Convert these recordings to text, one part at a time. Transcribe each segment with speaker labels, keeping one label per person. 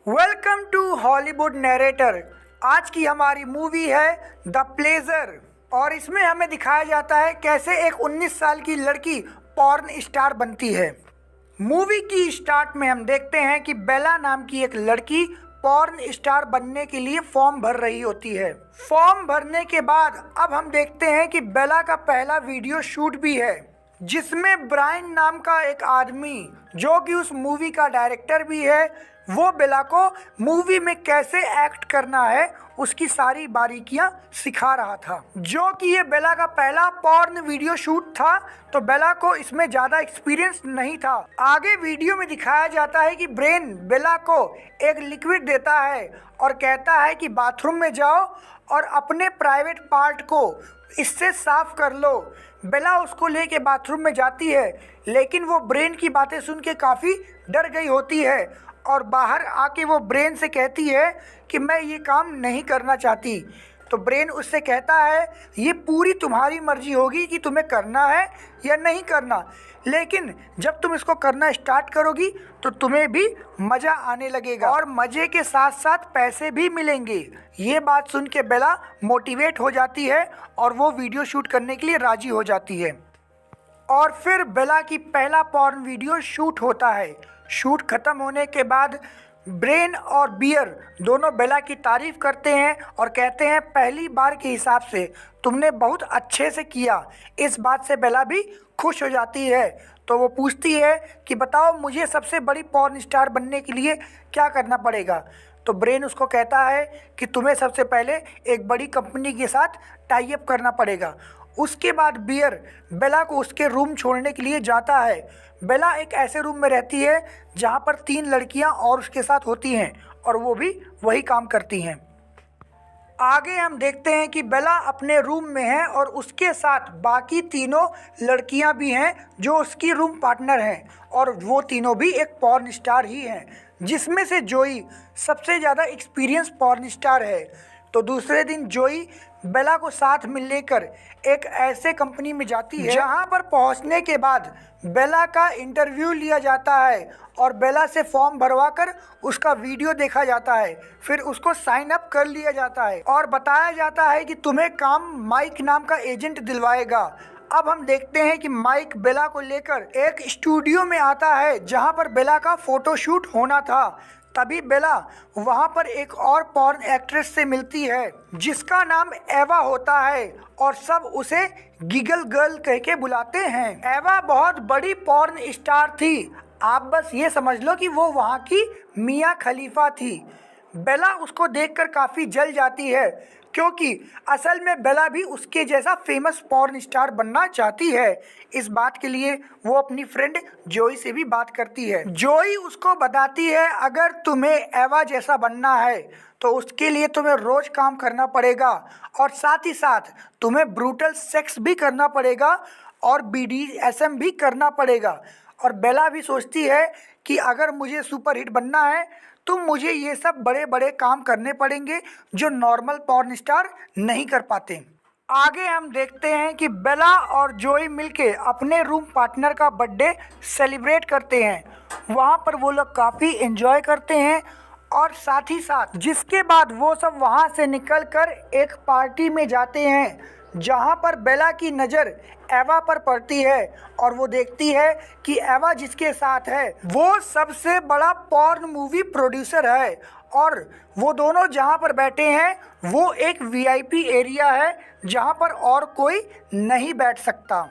Speaker 1: Welcome to Hollywood narrator. आज की हमारी मूवी है द प्लेजर और इसमें हमें दिखाया जाता है कैसे एक 19 साल की लड़की पॉर्न स्टार बनती है। मूवी की स्टार्ट में हम देखते हैं कि बेला नाम की एक लड़की पॉर्न स्टार बनने के लिए फॉर्म भर रही होती है। फॉर्म भरने के बाद अब हम देखते हैं कि बेला का पहला वीडियो शूट भी है, जिसमें ब्रायन नाम का एक आदमी जो कि उस मूवी का डायरेक्टर भी है, वो बेला को मूवी में कैसे एक्ट करना है उसकी सारी बारीकियां सिखा रहा था। जो कि ये बेला का पहला पॉर्न वीडियो शूट था, तो बेला को इसमें ज़्यादा एक्सपीरियंस नहीं था। आगे वीडियो में दिखाया जाता है कि ब्रेन बेला को एक लिक्विड देता है और कहता है कि बाथरूम में जाओ और अपने प्राइवेट पार्ट को इससे साफ कर लो। बेला उसको लेके बाथरूम में जाती है, लेकिन वो ब्रेन की बातें सुन के काफ़ी डर गई होती है और बाहर आके वो ब्रेन से कहती है कि मैं ये काम नहीं करना चाहती। तो ब्रेन उससे कहता है ये पूरी तुम्हारी मर्जी होगी कि तुम्हें करना है या नहीं करना, लेकिन जब तुम इसको करना स्टार्ट करोगी तो तुम्हें भी मज़ा आने लगेगा और मज़े के साथ साथ पैसे भी मिलेंगे। ये बात सुन के बेला मोटिवेट हो जाती है और वो वीडियो शूट करने के लिए राज़ी हो जाती है। और फिर बेला की पहला पॉर्न वीडियो शूट होता है। शूट ख़त्म होने के बाद ब्रेन और बियर दोनों बेला की तारीफ़ करते हैं और कहते हैं पहली बार के हिसाब से तुमने बहुत अच्छे से किया। इस बात से बेला भी खुश हो जाती है। तो वो पूछती है कि बताओ मुझे सबसे बड़ी पॉर्न स्टार बनने के लिए क्या करना पड़ेगा। तो ब्रेन उसको कहता है कि तुम्हें सबसे पहले एक बड़ी कंपनी के साथ टाई अप करना पड़ेगा। उसके बाद बियर बेला को उसके रूम छोड़ने के लिए जाता है। बेला एक ऐसे रूम में रहती है जहाँ पर 3 लड़कियाँ और उसके साथ होती हैं और वो भी वही काम करती हैं। आगे हम देखते हैं कि बेला अपने रूम में है और उसके साथ बाकी तीनों लड़कियां भी हैं जो उसकी रूम पार्टनर हैं और वो तीनों भी एक पॉर्न स्टार ही हैं, जिसमें से जोई सबसे ज़्यादा एक्सपीरियंस पॉर्न स्टार है। तो दूसरे दिन जोई बेला को साथ में लेकर एक ऐसे कंपनी में जाती है जहां पर पहुंचने के बाद बेला का इंटरव्यू लिया जाता है और बेला से फॉर्म भरवाकर उसका वीडियो देखा जाता है। फिर उसको साइन अप कर लिया जाता है और बताया जाता है कि तुम्हें काम माइक नाम का एजेंट दिलवाएगा। अब हम देखते हैं कि माइक बेला को लेकर एक स्टूडियो में आता है जहां पर बेला का फोटोशूट होना था। तभी बेला वहां पर एक और पॉर्न एक्ट्रेस से मिलती है जिसका नाम एवा होता है और सब उसे गिगल गर्ल कह के बुलाते हैं। एवा बहुत बड़ी पॉर्न स्टार थी। आप बस ये समझ लो कि वो वहाँ की मिया खलीफा थी। बेला उसको देखकर काफ़ी जल जाती है क्योंकि असल में बेला भी उसके जैसा फेमस पॉर्न स्टार बनना चाहती है। इस बात के लिए वो अपनी फ्रेंड जोई से भी बात करती है। जोई उसको बताती है अगर तुम्हें एवा जैसा बनना है तो उसके लिए तुम्हें रोज़ काम करना पड़ेगा और साथ ही साथ तुम्हें ब्रूटल सेक्स भी करना पड़ेगा और BDSM भी करना पड़ेगा। और बेला भी सोचती है कि अगर मुझे सुपर हिट बनना है तो मुझे ये सब बड़े बड़े काम करने पड़ेंगे जो नॉर्मल पॉर्न स्टार नहीं कर पाते। आगे हम देखते हैं कि बेला और जोई मिलके अपने रूम पार्टनर का बर्थडे सेलिब्रेट करते हैं। वहाँ पर वो लोग काफ़ी एंजॉय करते हैं और साथ ही साथ जिसके बाद वो सब वहाँ से निकलकर एक पार्टी में जाते हैं जहाँ पर बेला की नज़र एवा पर पड़ती है और वो देखती है कि एवा जिसके साथ है वो सबसे बड़ा पॉर्न मूवी प्रोड्यूसर है और वो दोनों जहाँ पर बैठे हैं वो एक VIP एरिया है जहाँ पर और कोई नहीं बैठ सकता।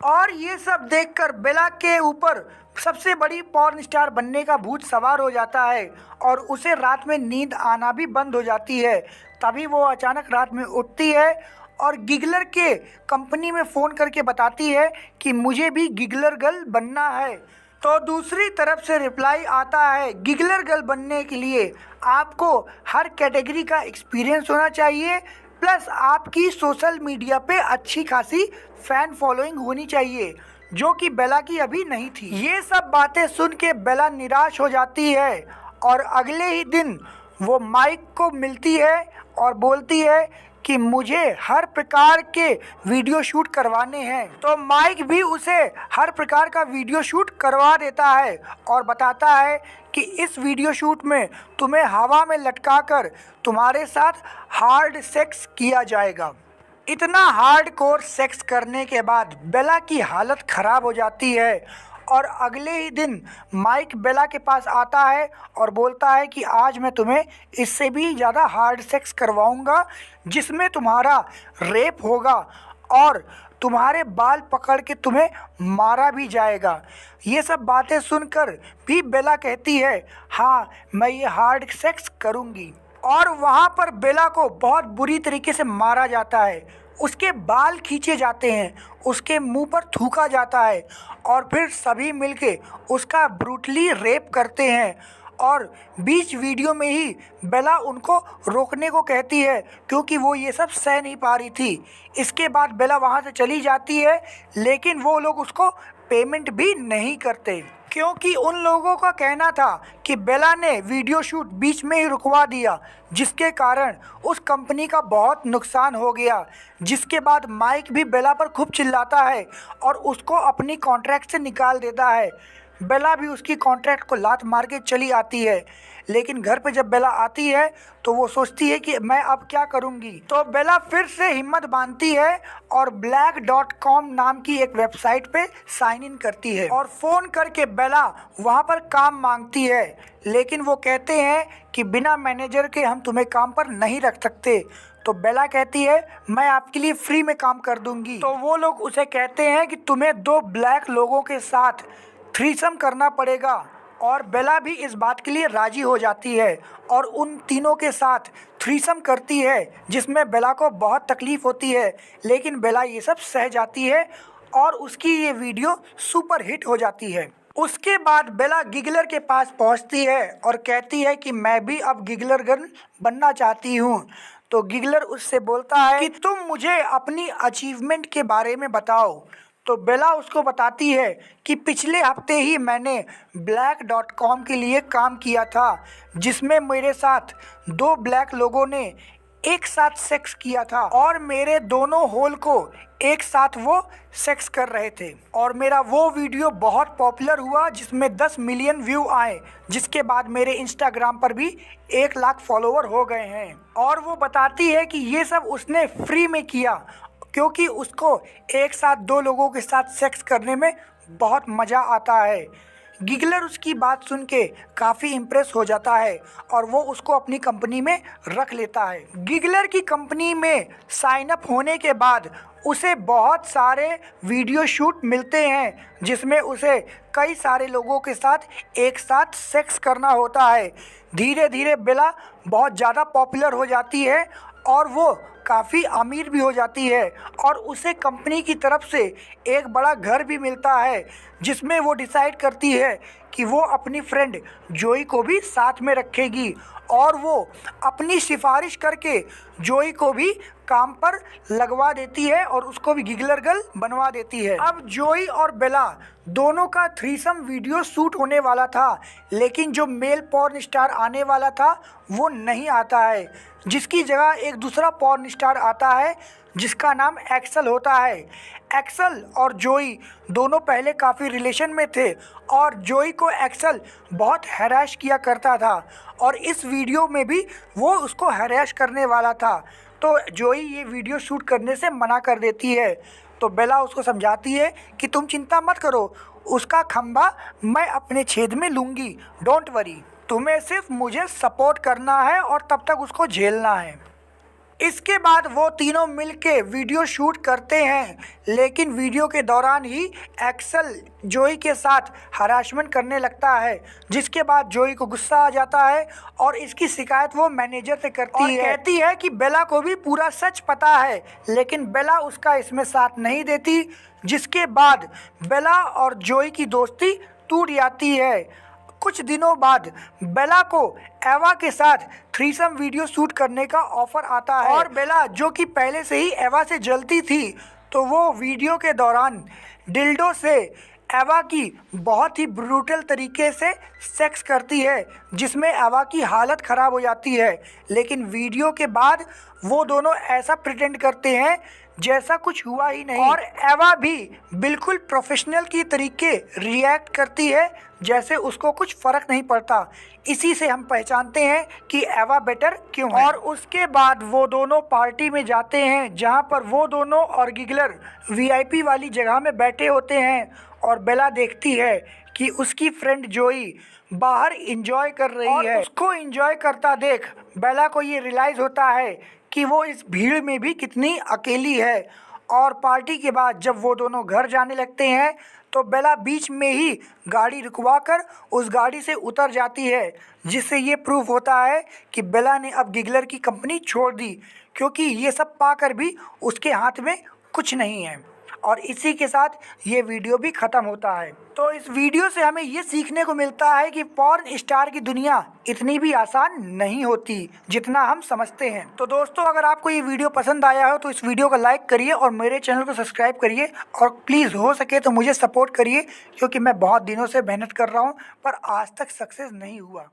Speaker 1: और ये सब देखकर बेला के ऊपर सबसे बड़ी पॉर्न स्टार बनने का भूत सवार हो जाता है और उसे रात में नींद आना भी बंद हो जाती है। तभी वो अचानक रात में उठती है और गिगलर के कंपनी में फ़ोन करके बताती है कि मुझे भी गिगलर गर्ल बनना है। तो दूसरी तरफ से रिप्लाई आता है गिगलर गर्ल बनने के लिए आपको हर कैटेगरी का एक्सपीरियंस होना चाहिए, प्लस आपकी सोशल मीडिया पे अच्छी खासी फ़ैन फॉलोइंग होनी चाहिए, जो कि बेला की अभी नहीं थी। ये सब बातें सुन के बेला निराश हो जाती है और अगले ही दिन वो माइक को मिलती है और बोलती है कि मुझे हर प्रकार के वीडियो शूट करवाने हैं। तो माइक भी उसे हर प्रकार का वीडियो शूट करवा देता है और बताता है कि कि इस वीडियो शूट में तुम्हें हवा में लटकाकर तुम्हारे साथ हार्ड सेक्स किया जाएगा। इतना हार्डकोर सेक्स करने के बाद बेला की हालत ख़राब हो जाती है और अगले ही दिन माइक बेला के पास आता है और बोलता है कि आज मैं तुम्हें इससे भी ज़्यादा हार्ड सेक्स करवाऊंगा, जिसमें तुम्हारा रेप होगा और तुम्हारे बाल पकड़ के तुम्हें मारा भी जाएगा। ये सब बातें सुनकर भी बेला कहती है हाँ मैं ये हार्ड सेक्स करूँगी। और वहाँ पर बेला को बहुत बुरी तरीके से मारा जाता है, उसके बाल खींचे जाते हैं, उसके मुंह पर थूका जाता है और फिर सभी मिलके उसका ब्रूटली रेप करते हैं। और बीच वीडियो में ही बेला उनको रोकने को कहती है क्योंकि वो ये सब सह नहीं पा रही थी। इसके बाद बेला वहाँ से चली जाती है, लेकिन वो लोग उसको पेमेंट भी नहीं करते क्योंकि उन लोगों का कहना था कि बेला ने वीडियो शूट बीच में ही रुकवा दिया, जिसके कारण उस कंपनी का बहुत नुकसान हो गया। जिसके बाद माइक भी बेला पर खूब चिल्लाता है और उसको अपनी कॉन्ट्रैक्ट से निकाल देता है। बेला भी उसकी कॉन्ट्रैक्ट को लात मार के चली आती है, लेकिन घर पे जब बेला आती है तो वो सोचती है कि मैं अब क्या करूँगी। तो बेला फिर से हिम्मत बांधती है और black.com नाम की एक वेबसाइट पे साइन इन करती है और फ़ोन करके बेला वहाँ पर काम मांगती है, लेकिन वो कहते हैं कि बिना मैनेजर के हम तुम्हें काम पर नहीं रख सकते। तो बेला कहती है मैं आपके लिए फ्री में काम कर दूंगी। तो वो लोग उसे कहते हैं कि तुम्हें 2 ब्लैक लोगों के साथ थ्रीसम करना पड़ेगा और बेला भी इस बात के लिए राजी हो जाती है और उन तीनों के साथ थ्रीसम करती है, जिसमें बेला को बहुत तकलीफ़ होती है, लेकिन बेला ये सब सह जाती है और उसकी ये वीडियो सुपर हिट हो जाती है। उसके बाद बेला गिगलर के पास पहुंचती है और कहती है कि मैं भी अब गिगलर गर्ल बनना चाहती हूं। तो गिगलर उससे बोलता है कि तुम मुझे अपनी अचीवमेंट के बारे में बताओ। तो बेला उसको बताती है कि पिछले हफ्ते ही मैंने black.com के लिए काम किया था, जिसमें मेरे साथ 2 ब्लैक लोगों ने एक साथ सेक्स किया था और मेरे दोनों होल को एक साथ वो सेक्स कर रहे थे और मेरा वो वीडियो बहुत पॉपुलर हुआ, जिसमें 10 मिलियन व्यू आए, जिसके बाद मेरे इंस्टाग्राम पर भी 1 लाख फॉलोवर हो गए हैं। और वो बताती है कि ये सब उसने फ्री में किया क्योंकि उसको एक साथ 2 लोगों के साथ सेक्स करने में बहुत मज़ा आता है। गिगलर उसकी बात सुन के काफ़ी इम्प्रेस हो जाता है और वो उसको अपनी कंपनी में रख लेता है। गिगलर की कंपनी में साइन अप होने के बाद उसे बहुत सारे वीडियो शूट मिलते हैं, जिसमें उसे कई सारे लोगों के साथ एक साथ सेक्स करना होता है। धीरे धीरे बेला बहुत ज़्यादा पॉपुलर हो जाती है और वो काफ़ी अमीर भी हो जाती है और उसे कंपनी की तरफ से एक बड़ा घर भी मिलता है, जिसमें वो डिसाइड करती है कि वो अपनी फ्रेंड जोई को भी साथ में रखेगी और वो अपनी सिफारिश करके जोई को भी काम पर लगवा देती है और उसको भी गिगलर गर्ल बनवा देती है। अब जोई और बेला दोनों का थ्रीसम वीडियो शूट होने वाला था, लेकिन जो मेल पॉर्न स्टार आने वाला था वो नहीं आता है, जिसकी जगह एक दूसरा पॉर्न स्टार आता है जिसका नाम एक्सल होता है। एक्सल और जोई दोनों पहले काफ़ी रिलेशन में थे और जोई को एक्सल बहुत हैराश किया करता था और इस वीडियो में भी वो उसको हैराश करने वाला था। तो जोई ये वीडियो शूट करने से मना कर देती है। तो बेला उसको समझाती है कि तुम चिंता मत करो, उसका खंबा मैं अपने छेद में लूँगी, डोंट वरी, तुम्हें सिर्फ मुझे सपोर्ट करना है और तब तक उसको झेलना है। इसके बाद वो तीनों मिलके वीडियो शूट करते हैं, लेकिन वीडियो के दौरान ही एक्सल जोई के साथ हरासमेंट करने लगता है, जिसके बाद जोई को गुस्सा आ जाता है और इसकी शिकायत वो मैनेजर से करती है। कहती है कि बेला को भी पूरा सच पता है, लेकिन बेला उसका इसमें साथ नहीं देती, जिसके बाद बेला और जोई की दोस्ती टूट जाती है। कुछ दिनों बाद बेला को एवा के साथ थ्रीसम वीडियो शूट करने का ऑफर आता है और बेला, जो कि पहले से ही एवा से जलती थी, तो वो वीडियो के दौरान डिल्डो से एवा की बहुत ही ब्रूटल तरीके से सेक्स करती है, जिसमें एवा की हालत ख़राब हो जाती है। लेकिन वीडियो के बाद वो दोनों ऐसा प्रिटेंड करते हैं जैसा कुछ हुआ ही नहीं, और एवा भी बिल्कुल प्रोफेशनल की तरीके रिएक्ट करती है जैसे उसको कुछ फ़र्क नहीं पड़ता। इसी से हम पहचानते हैं कि एवा बेटर क्यों है। और उसके बाद वो दोनों पार्टी में जाते हैं जहाँ पर वो दोनों और गिगलर वीआईपी वाली जगह में बैठे होते हैं, और बेला देखती है कि उसकी फ्रेंड जोई बाहर इंजॉय कर रही है। उसको इंजॉय करता देख बेला को ये रियलाइज़ होता है कि वो इस भीड़ में भी कितनी अकेली है। और पार्टी के बाद जब वो दोनों घर जाने लगते हैं तो बेला बीच में ही गाड़ी रुकवा कर उस गाड़ी से उतर जाती है, जिससे ये प्रूफ होता है कि बेला ने अब गिगलर की कंपनी छोड़ दी, क्योंकि ये सब पाकर भी उसके हाथ में कुछ नहीं है। और इसी के साथ ये वीडियो भी ख़त्म होता है। तो इस वीडियो से हमें ये सीखने को मिलता है कि पॉर्न स्टार की दुनिया इतनी भी आसान नहीं होती जितना हम समझते हैं। तो दोस्तों, अगर आपको ये वीडियो पसंद आया हो तो इस वीडियो को लाइक करिए और मेरे चैनल को सब्सक्राइब करिए, और प्लीज़ हो सके तो मुझे सपोर्ट करिए, क्योंकि मैं बहुत दिनों से मेहनत कर रहा हूँ पर आज तक सक्सेस नहीं हुआ।